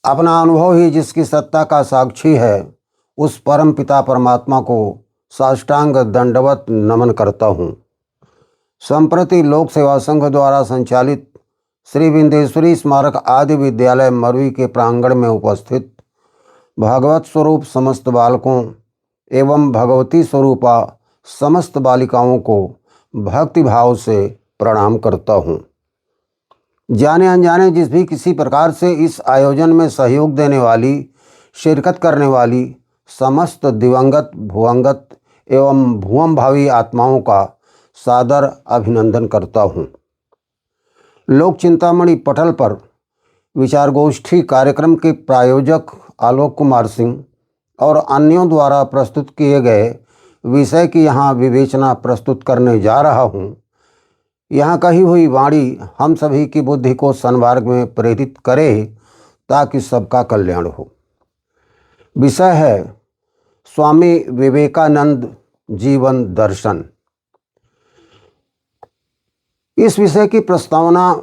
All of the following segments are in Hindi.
अपना अनुभव ही जिसकी सत्ता का साक्षी है, उस परम पिता परमात्मा को साष्टांग दंडवत नमन करता हूँ। संप्रति लोक सेवा संघ द्वारा संचालित श्री विंध्येश्वरी स्मारक आदि विद्यालय मरवी के प्रांगण में उपस्थित भगवत स्वरूप समस्त बालकों एवं भगवती स्वरूपा समस्त बालिकाओं को भक्ति भाव से प्रणाम करता हूँ। जाने अनजाने जिस भी किसी प्रकार से इस आयोजन में सहयोग देने वाली, शिरकत करने वाली समस्त दिवंगत, भुवंगत एवं भुवम भावी आत्माओं का सादर अभिनंदन करता हूँ। लोक चिंतामणि पटल पर विचार गोष्ठी कार्यक्रम के प्रायोजक आलोक कुमार सिंह और अन्यों द्वारा प्रस्तुत किए गए विषय की यहाँ विवेचना प्रस्तुत करने जा रहा हूँ। यहाँ कही हुई वाणी हम सभी की बुद्धि को सन्मार्ग में प्रेरित करे ताकि सबका कल्याण हो। विषय है स्वामी विवेकानंद जीवन दर्शन। इस विषय की प्रस्तावना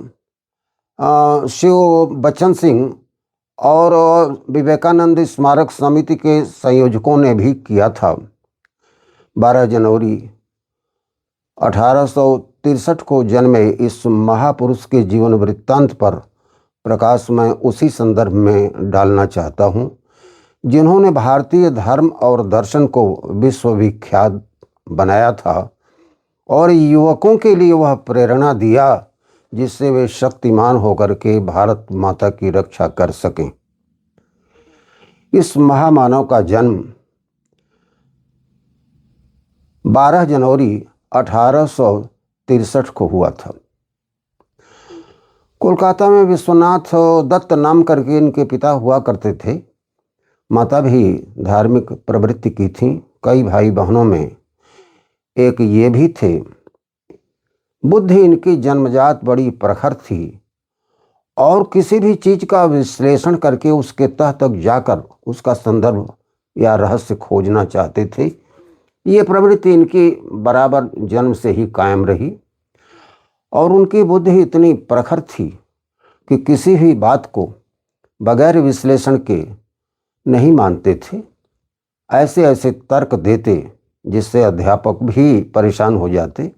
शिव बच्चन सिंह और विवेकानंद स्मारक समिति के संयोजकों ने भी किया था। 12 जनवरी 1863 को जन्मे इस महापुरुष के जीवन वृत्तांत पर प्रकाश मैं उसी संदर्भ में डालना चाहता हूँ, जिन्होंने भारतीय धर्म और दर्शन को विश्वविख्यात बनाया था और युवकों के लिए वह प्रेरणा दिया जिससे वे शक्तिमान होकर के भारत माता की रक्षा कर सकें। इस महामानव का जन्म 12 जनवरी 1863 को हुआ था। कोलकाता में विश्वनाथ दत्त नाम करके इनके पिता हुआ करते थे। माता भी धार्मिक प्रवृत्ति की थी। कई भाई बहनों में एक ये भी थे। बुद्धि इनकी जन्मजात बड़ी प्रखर थी और किसी भी चीज का विश्लेषण करके उसके तह तक जाकर उसका संदर्भ या रहस्य खोजना चाहते थे। ये प्रवृत्ति इनकी बराबर जन्म से ही कायम रही और उनकी बुद्धि इतनी प्रखर थी कि किसी भी बात को बगैर विश्लेषण के नहीं मानते थे। ऐसे ऐसे तर्क देते जिससे अध्यापक भी परेशान हो जाते।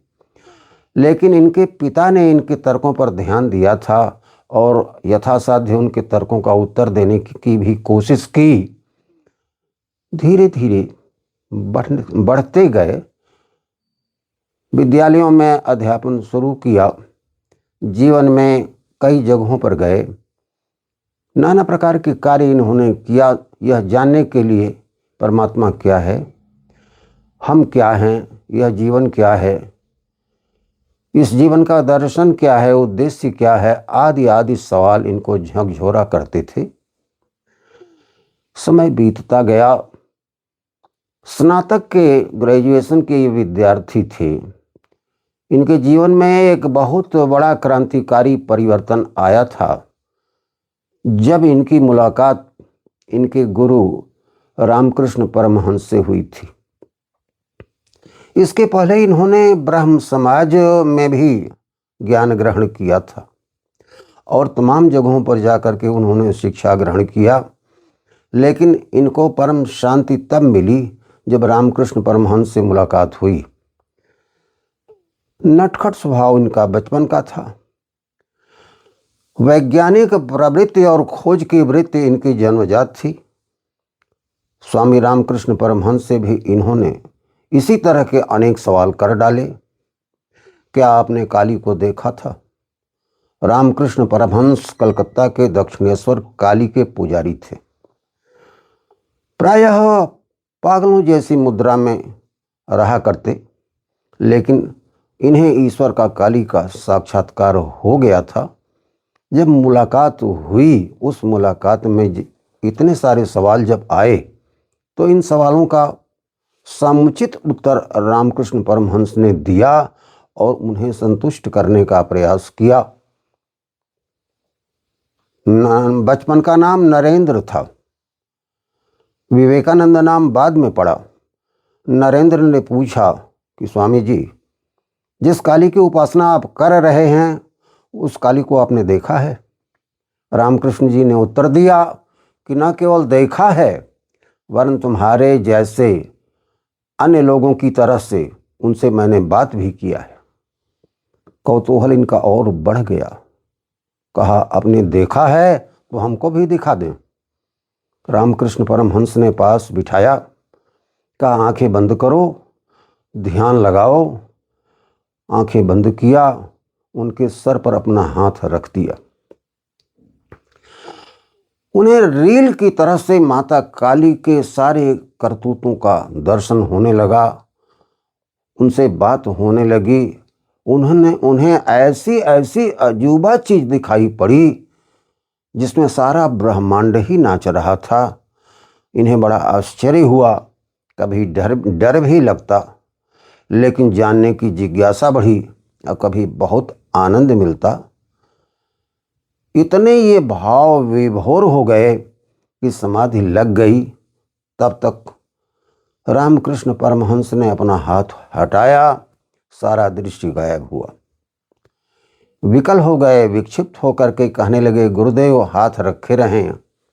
लेकिन इनके पिता ने इनके तर्कों पर ध्यान दिया था और यथासाध्य उनके तर्कों का उत्तर देने की भी कोशिश की। धीरे धीरे बढ़ते गए। विद्यालयों में अध्यापन शुरू किया। जीवन में कई जगहों पर गए। नाना प्रकार के कार्य इन्होंने किया, यह जानने के लिए परमात्मा क्या है, हम क्या हैं, यह जीवन क्या है, इस जीवन का दर्शन क्या है, उद्देश्य क्या है, आदि आदि सवाल इनको झकझोरा करते थे। समय बीतता गया। स्नातक के, ग्रेजुएशन के ये विद्यार्थी थे। इनके जीवन में एक बहुत बड़ा क्रांतिकारी परिवर्तन आया था जब इनकी मुलाकात इनके गुरु रामकृष्ण परमहंस से हुई थी। इसके पहले इन्होंने ब्रह्म समाज में भी ज्ञान ग्रहण किया था और तमाम जगहों पर जाकर के उन्होंने शिक्षा ग्रहण किया। लेकिन इनको परम शांति तब मिली जब रामकृष्ण परमहंस से मुलाकात हुई। नटखट स्वभाव इनका बचपन का था। वैज्ञानिक प्रवृत्ति और खोज की वृत्ति इनकी जन्मजात थी। स्वामी रामकृष्ण परमहंस से भी इन्होंने इसी तरह के अनेक सवाल कर डाले। क्या आपने काली को देखा था? रामकृष्ण परमहंस कलकत्ता के दक्षिणेश्वर काली के पुजारी थे। प्रायः पागलों जैसी मुद्रा में रहा करते, लेकिन इन्हें ईश्वर का काली का साक्षात्कार हो गया था। जब मुलाकात हुई, उस मुलाकात में इतने सारे सवाल जब आए तो इन सवालों का समुचित उत्तर रामकृष्ण परमहंस ने दिया और उन्हें संतुष्ट करने का प्रयास किया। बचपन का नाम नरेंद्र था। विवेकानंद नाम बाद में पड़ा। नरेंद्र ने पूछा कि स्वामी जी, जिस काली की उपासना आप कर रहे हैं उस काली को आपने देखा है? रामकृष्ण जी ने उत्तर दिया कि न केवल देखा है वरन तुम्हारे जैसे अन्य लोगों की तरह से उनसे मैंने बात भी किया है। कौतूहल इनका और बढ़ गया। कहा, आपने देखा है तो हमको भी दिखा दें। रामकृष्ण परमहंस ने पास बिठाया। कहा, आंखें बंद करो, ध्यान लगाओ। आंखें बंद किया, उनके सर पर अपना हाथ रख दिया। उन्हें रील की तरह से माता काली के सारे करतूतों का दर्शन होने लगा, उनसे बात होने लगी। उन्हें ऐसी ऐसी अजूबा चीज दिखाई पड़ी जिसमें सारा ब्रह्मांड ही नाच रहा था। इन्हें बड़ा आश्चर्य हुआ, कभी डर भी लगता, लेकिन जानने की जिज्ञासा बढ़ी और कभी बहुत आनंद मिलता। इतने ये भाव विभोर हो गए कि समाधि लग गई। तब तक रामकृष्ण परमहंस ने अपना हाथ हटाया, सारा दृश्य गायब हुआ। विकल हो गए, विक्षिप्त होकर के कहने लगे, गुरुदेव हाथ रखे रहें।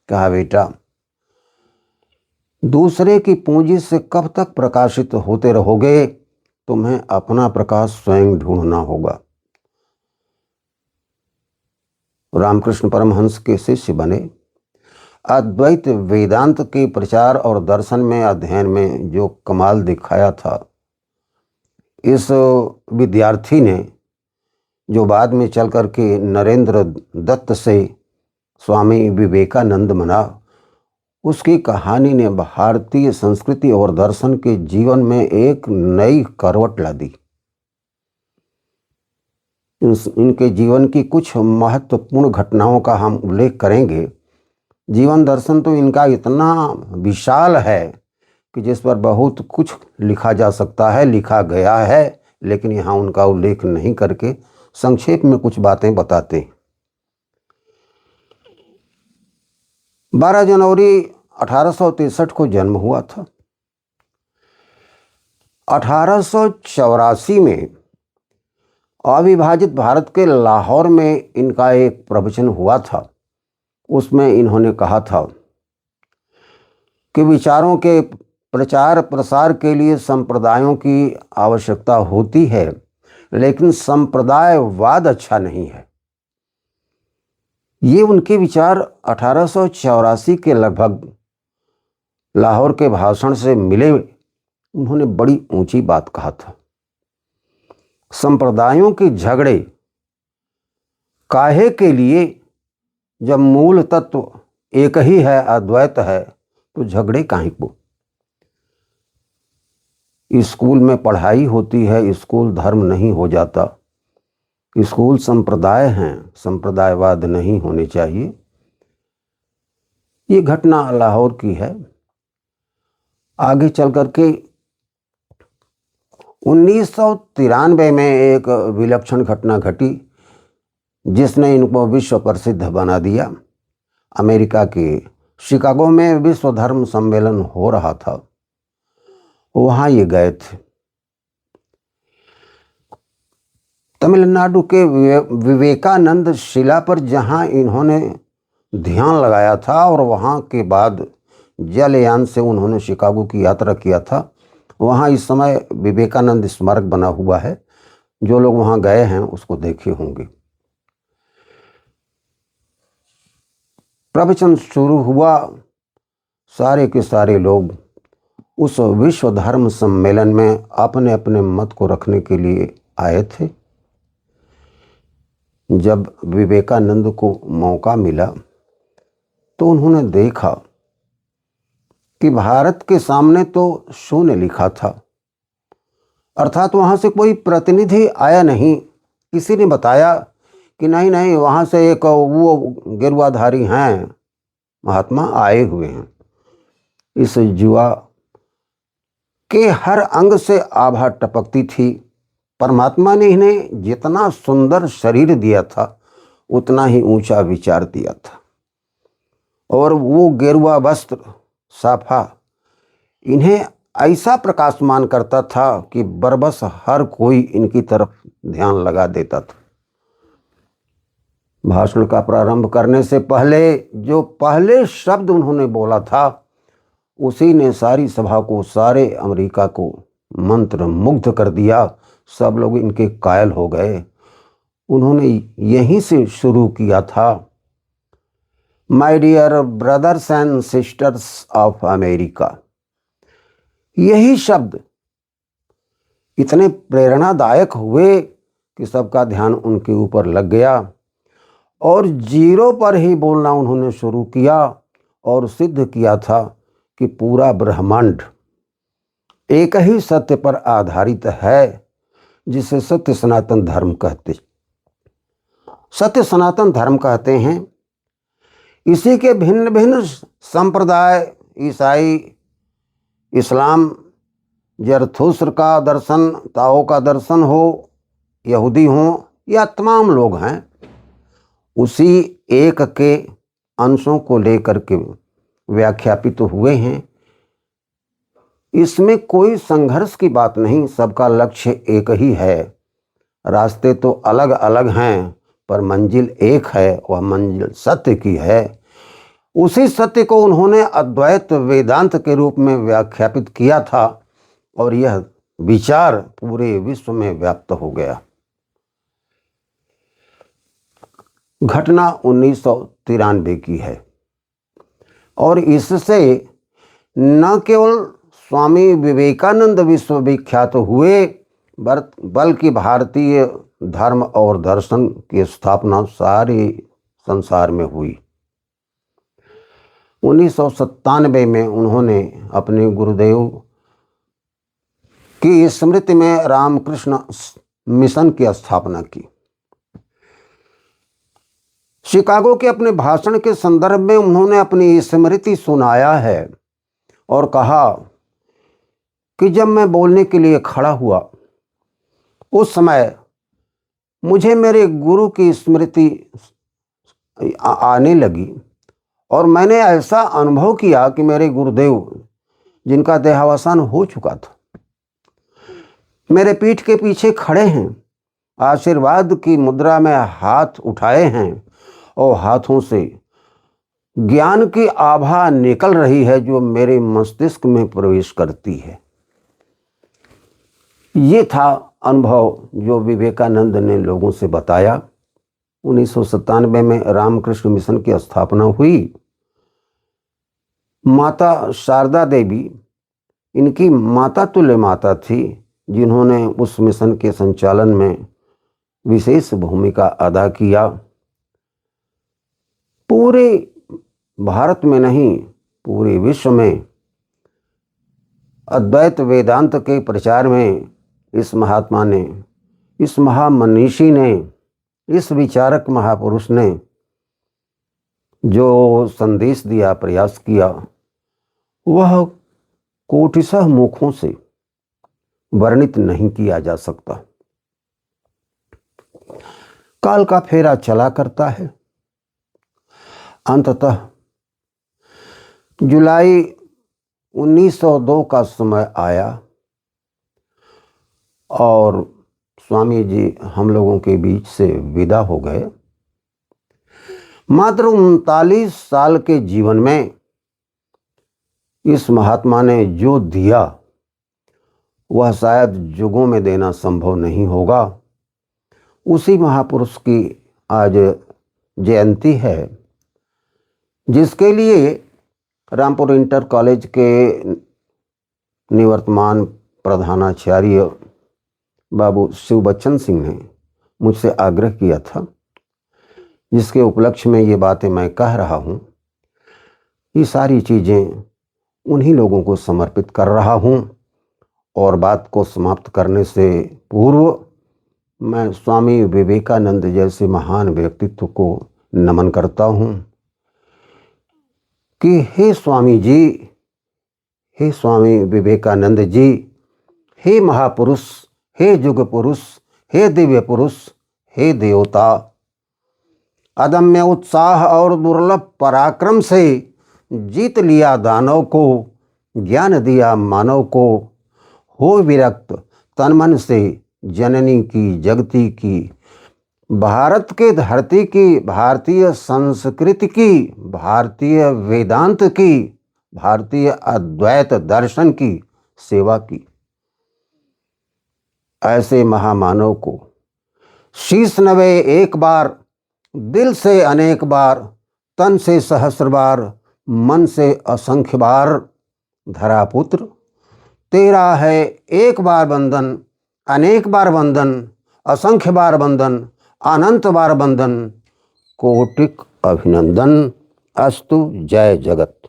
कहा, बेटा दूसरे की पूंजी से कब तक प्रकाशित होते रहोगे? तुम्हें अपना प्रकाश स्वयं ढूंढना होगा। रामकृष्ण परमहंस के शिष्य बने। अद्वैत वेदांत के प्रचार और दर्शन में अध्ययन में जो कमाल दिखाया था, इस विद्यार्थी ने, जो बाद में चल कर के नरेंद्र दत्त से स्वामी विवेकानंद बना, उसकी कहानी ने भारतीय संस्कृति और दर्शन के जीवन में एक नई करवट ला दी। इनके जीवन की कुछ महत्वपूर्ण घटनाओं का हम उल्लेख करेंगे। जीवन दर्शन तो इनका इतना विशाल है कि जिस पर बहुत कुछ लिखा जा सकता है, लिखा गया है, लेकिन यहाँ उनका उल्लेख नहीं करके संक्षेप में कुछ बातें बताते हैं। 12 जनवरी 1863 को जन्म हुआ था। 1884 में अविभाजित भारत के लाहौर में इनका एक प्रवचन हुआ था। उसमें इन्होंने कहा था कि विचारों के प्रचार प्रसार के लिए संप्रदायों की आवश्यकता होती है, लेकिन संप्रदायवाद अच्छा नहीं है। ये उनके विचार 1884 के लगभग लाहौर के भाषण से मिले। उन्होंने बड़ी ऊंची बात कहा था। संप्रदायों के झगड़े काहे के लिए? जब मूल तत्व एक ही है, अद्वैत है, तो झगड़े काहे को? स्कूल में पढ़ाई होती है, स्कूल धर्म नहीं हो जाता। स्कूल संप्रदाय हैं, संप्रदायवाद नहीं होने चाहिए। ये घटना लाहौर की है। आगे चल करके 1993 में एक विलक्षण घटना घटी जिसने इनको विश्व प्रसिद्ध बना दिया। अमेरिका के शिकागो में विश्व धर्म सम्मेलन हो रहा था, वहाँ ये गए थे। तमिलनाडु के विवेकानंद शिला पर जहाँ इन्होंने ध्यान लगाया था और वहाँ के बाद जलयान से उन्होंने शिकागो की यात्रा किया था, वहाँ इस समय विवेकानंद स्मारक बना हुआ है। जो लोग वहाँ गए हैं उसको देखे होंगे। प्रवचन शुरू हुआ, सारे के सारे लोग उस विश्व धर्म सम्मेलन में अपने अपने मत को रखने के लिए आए थे। जब विवेकानंद को मौका मिला तो उन्होंने देखा कि भारत के सामने तो शून्य लिखा था, अर्थात वहाँ से कोई प्रतिनिधि आया नहीं। किसी ने बताया कि नहीं नहीं, वहाँ से एक वो गेरुआधारी हैं महात्मा आए हुए हैं। इस युवा के हर अंग से आभा टपकती थी। परमात्मा ने इन्हें जितना सुंदर शरीर दिया था उतना ही ऊंचा विचार दिया था, और वो गेरुआ वस्त्र साफा इन्हें ऐसा प्रकाशमान करता था कि बरबस हर कोई इनकी तरफ ध्यान लगा देता था। भाषण का प्रारंभ करने से पहले जो पहले शब्द उन्होंने बोला था उसी ने सारी सभा को, सारे अमेरिका को मंत्र मुग्ध कर दिया। सब लोग इनके कायल हो गए। उन्होंने यहीं से शुरू किया था, my dear brothers and sisters of America. यही शब्द इतने प्रेरणादायक हुए कि सबका ध्यान उनके ऊपर लग गया और जीरो पर ही बोलना उन्होंने शुरू किया और सिद्ध किया था कि पूरा ब्रह्मांड एक ही सत्य पर आधारित है, जिसे सत्य सनातन धर्म कहते। सत्य सनातन धर्म कहते हैं। इसी के भिन्न भिन्न संप्रदाय, ईसाई, इस्लाम, जरथुस्त्र का दर्शन, ताओ का दर्शन हो, यहूदी हो या तमाम लोग हैं, उसी एक के अंशों को लेकर के व्याख्यापित हुए हैं। इसमें कोई संघर्ष की बात नहीं, सबका लक्ष्य एक ही है। रास्ते तो अलग अलग हैं पर मंजिल एक है, वह मंजिल सत्य की है। उसी सत्य को उन्होंने अद्वैत वेदांत के रूप में व्याख्यापित किया था और यह विचार पूरे विश्व में व्याप्त हो गया। घटना 1993 की है और इससे न केवल स्वामी विवेकानंद विश्वविख्यात हुए बल्कि भारतीय धर्म और दर्शन की स्थापना सारे संसार में हुई। 1997 में उन्होंने अपने गुरुदेव की स्मृति में रामकृष्ण मिशन की स्थापना की। शिकागो के अपने भाषण के संदर्भ में उन्होंने अपनी स्मृति सुनाया है और कहा कि जब मैं बोलने के लिए खड़ा हुआ उस समय मुझे मेरे गुरु की स्मृति आने लगी और मैंने ऐसा अनुभव किया कि मेरे गुरुदेव, जिनका देहावसान हो चुका था, मेरे पीठ के पीछे खड़े हैं, आशीर्वाद की मुद्रा में हाथ उठाए हैं और हाथों से ज्ञान की आभा निकल रही है जो मेरे मस्तिष्क में प्रवेश करती है। ये था अनुभव जो विवेकानंद ने लोगों से बताया। 1997 में रामकृष्ण मिशन की स्थापना हुई। माता शारदा देवी इनकी माता तुल्य माता थी, जिन्होंने उस मिशन के संचालन में विशेष भूमिका अदा किया। पूरे भारत में नहीं, पूरे विश्व में अद्वैत वेदांत के प्रचार में इस महात्मा ने, इस महामनीषी ने, इस विचारक महापुरुष ने जो संदेश दिया, प्रयास किया, वह कोटिशः मुखों से वर्णित नहीं किया जा सकता। काल का फेरा चला करता है। अंततः जुलाई 1902 का समय आया और स्वामी जी हम लोगों के बीच से विदा हो गए। मात्र 39 साल के जीवन में इस महात्मा ने जो दिया वह शायद युगों में देना संभव नहीं होगा। उसी महापुरुष की आज जयंती है, जिसके लिए रामपुर इंटर कॉलेज के निवर्तमान प्रधानाचार्य बाबू शिव बच्चन सिंह ने मुझसे आग्रह किया था, जिसके उपलक्ष्य में ये बातें मैं कह रहा हूँ। ये सारी चीज़ें उन्हीं लोगों को समर्पित कर रहा हूँ और बात को समाप्त करने से पूर्व मैं स्वामी विवेकानंद जैसे महान व्यक्तित्व को नमन करता हूँ कि हे स्वामी जी, हे स्वामी विवेकानंद जी, हे महापुरुष, हे युग पुरुष, हे दिव्य पुरुष, हे देवता, अदम्य उत्साह और दुर्लभ पराक्रम से जीत लिया दानव को, ज्ञान दिया मानव को, हो विरक्त तन मन से जननी की जगती की भारत की धरती की, भारतीय संस्कृति की, भारतीय वेदांत की, भारतीय अद्वैत दर्शन की सेवा की। ऐसे महामानव को शीश नवे एक बार, दिल से अनेक बार, तन से सहस्र बार, मन से असंख्य बार। धरापुत्र तेरा है एक बार वंदन, अनेक बार वंदन, असंख्य बार वंदन, अनंत बार वंदन, कोटिक अभिनंदन। अस्तु। जय जगत।